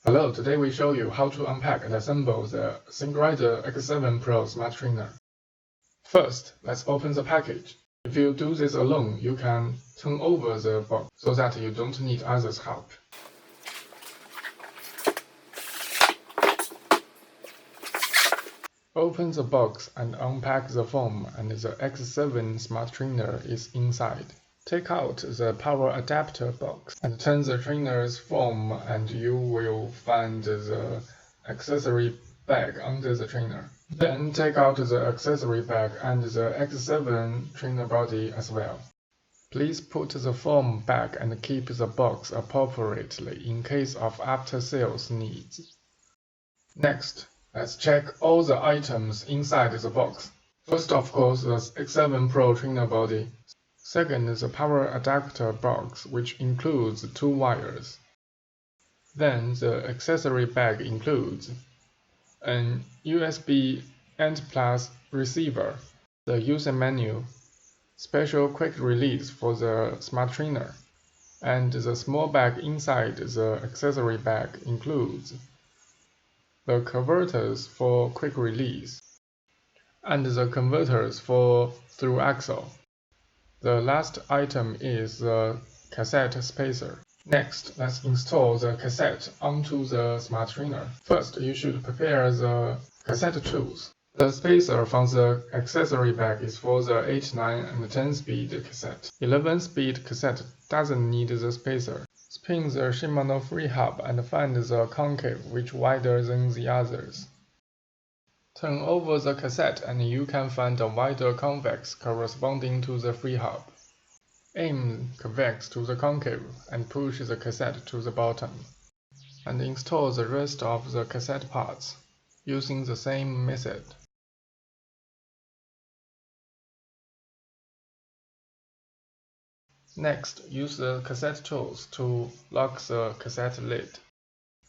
Hello, today we show you how to unpack and assemble the ThinkRider X7 Pro Smart Trainer. First, let's open the package. If you do this alone, you can turn over the box so that you don't need others' help. Open the box and unpack the foam, and the X7 Smart Trainer is inside. Take out the power adapter box and turn the trainer's foam, and you will find the accessory bag under the trainer. Then take out the accessory bag and the X7 trainer body as well. Please put the foam back and keep the box appropriately in case of after-sales needs. Next, let's check all the items inside the box. First, of course, the X7 Pro trainer body. Second is the power adapter box, which includes 2 wires. Then the accessory bag includes an USB End+ receiver, the user manual, special quick release for the smart trainer, and the small bag inside the accessory bag includes the converters for quick release and the converters for through axle. The last item is the cassette spacer. Next, let's install the cassette onto the smart trainer. First, you should prepare the cassette tools. The spacer from the accessory bag is for the 8, 9, and 10-speed cassette. 11-speed cassette doesn't need the spacer. Spin the Shimano free hub and find the concave which wider than the others. Turn over the cassette and you can find a wider convex corresponding to the free hub. Aim convex to the concave and push the cassette to the bottom. And install the rest of the cassette parts using the same method. Next, use the cassette tools to lock the cassette lid.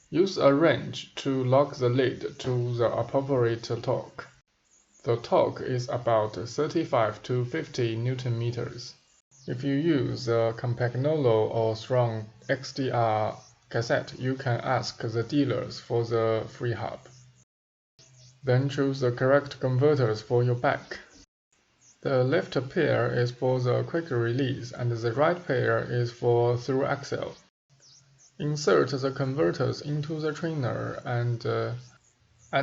Use a wrench to lock the lid to the appropriate torque. The torque is about 35 to 50 Nm. If you use a Campagnolo or strong XDR cassette, you can ask the dealers for the free hub. Then choose the correct converters for your bag. The left pair is for the quick release and the right pair is for through axle. Insert the converters into the trainer and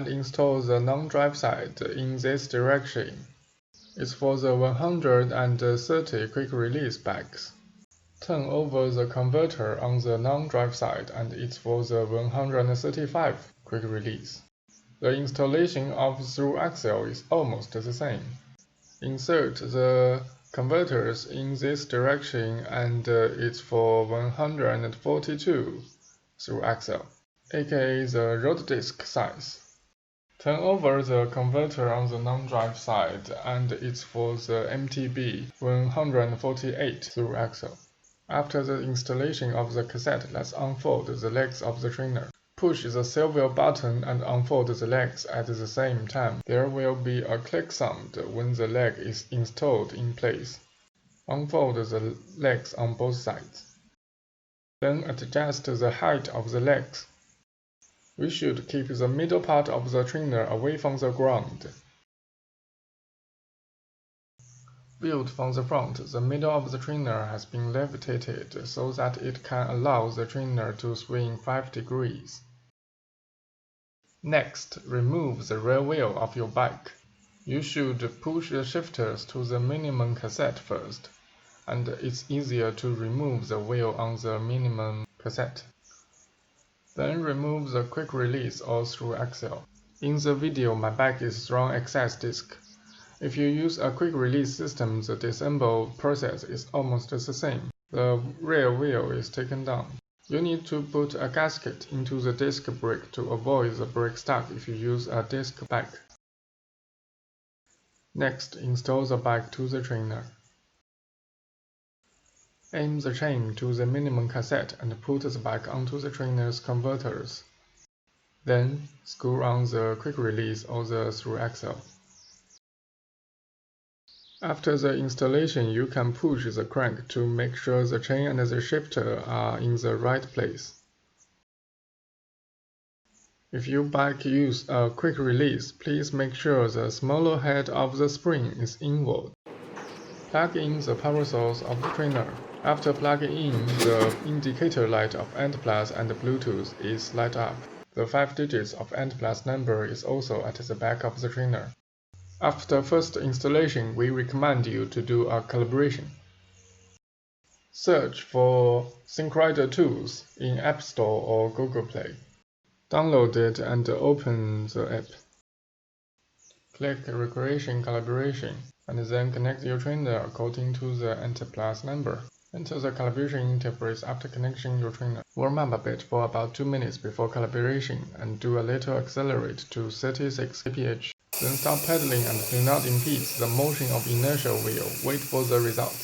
install the non-drive side in this direction. It's for the 130 quick release bags. Turn over the converter on the non-drive side and it's for the 135 quick release. The installation of through axle is almost the same. Insert the converters in this direction and it's for 142 through axle, aka the road disc size. Turn over the converter on the non-drive side and it's for the MTB 148 through axle. After the installation of the cassette, let's unfold the legs of the trainer. Push the silver button and unfold the legs at the same time. There will be a click sound when the leg is installed in place. Unfold the legs on both sides. Then adjust the height of the legs. We should keep the middle part of the trainer away from the ground. Viewed from the front, the middle of the trainer has been levitated so that it can allow the trainer to swing 5 degrees. Next, remove the rear wheel of your bike. You should push the shifters to the minimum cassette first, and it's easier to remove the wheel on the minimum cassette. Then remove the quick release or through axle. In the video, my bike is strong access disc. If you use a quick release system, the disassemble process is almost the same. The rear wheel is taken down. You need to put a gasket into the disc brake to avoid the brake stuck if you use a disc bike. Next, install the bike to the trainer. Aim the chain to the minimum cassette and put the bike onto the trainer's converters. Then, screw on the quick release or the through axle. After the installation, you can push the crank to make sure the chain and the shifter are in the right place. If your bike uses a quick release, please make sure the smaller head of the spring is inward. Plug in the power source of the trainer. After plugging in, the indicator light of AND+ and Bluetooth is light up. The 5 digits of AND+ number is also at the back of the trainer. After first installation, we recommend you to do a calibration. Search for ThinkRider tools in App Store or Google Play. Download it and open the app. Click Recreation Calibration, and then connect your trainer according to the AND+ number. Enter the calibration interface after connecting your trainer. Warm up a bit for about 2 minutes before calibration and do a little accelerate to 36 kph. Then stop pedaling and do not impede the motion of inertial wheel. Wait for the result.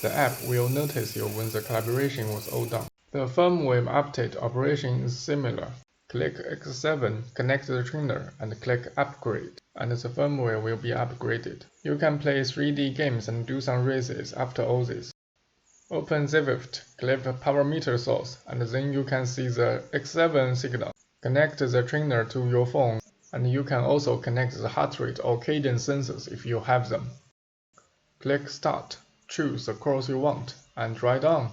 The app will notice you when the calibration was all done. The firmware update operation is similar. Click X7, connect the trainer, and click Upgrade, and the firmware will be upgraded. You can play 3D games and do some races after all this. Open Zwift, click power meter source, and then you can see the X7 signal. Connect the trainer to your phone, and you can also connect the heart rate or cadence sensors if you have them. Click Start, choose the course you want, and ride on.